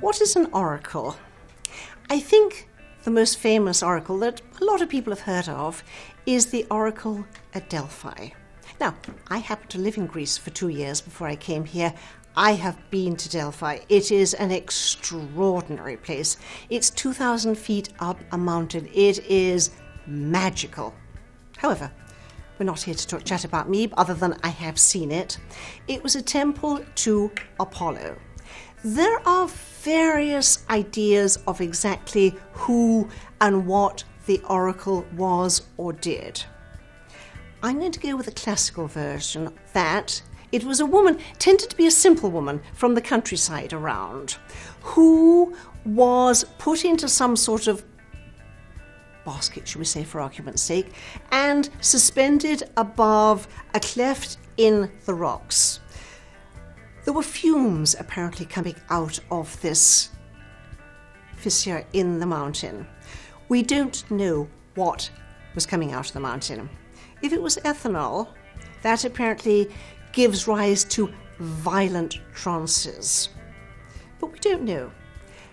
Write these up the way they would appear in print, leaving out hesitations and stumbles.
What is an oracle? I think the most famous oracle that a lot of people have heard of is the oracle at Delphi. Now, I happened to live in Greece for 2 years before I came here. I have been to Delphi. It is an extraordinary place. It's 2,000 feet up a mountain. It is magical. However, we're not here to chat about me, other than I have seen it. It was a temple to Apollo. There are various ideas of exactly who and what the oracle was or did. I'm going to go with the classical version that it was a woman, tended to be a simple woman from the countryside around, who was put into some sort of basket, should we say, for argument's sake, and suspended above a cleft in the rocks. There were fumes apparently coming out of this fissure in the mountain. We don't know what was coming out of the mountain. If it was ethanol, that apparently gives rise to violent trances. But we don't know.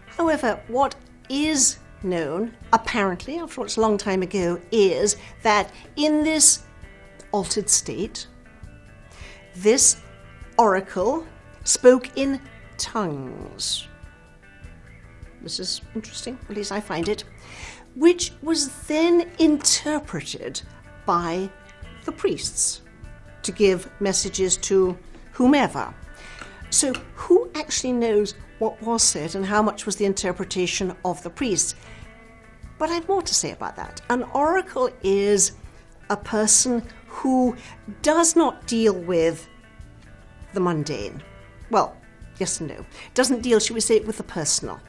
However, what is known, apparently, after all it's a long time ago, is that in this altered state, this oracle spoke in tongues. This is interesting, at least I find it, which was then interpreted by the priests to give messages to whomever. So who actually knows what was said and how much was the interpretation of the priests? But I have more to say about that. An oracle is a person who does not deal with the mundane. Well, yes and no. Doesn't deal, shall we say, with the personal.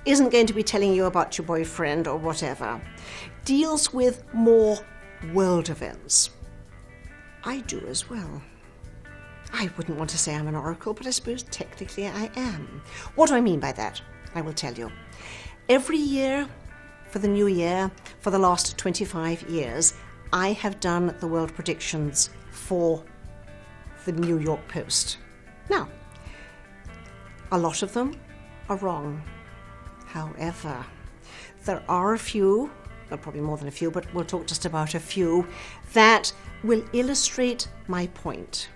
Isn't going to be telling you about your boyfriend or whatever. Deals with more world events. I do as well. I wouldn't want to say I'm an oracle, but I suppose technically I am. What do I mean by that? I will tell you. Every year, for the new year, for the last 25 years, I have done the world predictions for the New York Post. Now, a lot of them are wrong. However, there are a few, well, probably more than a few, but we'll talk just about a few, that will illustrate my point.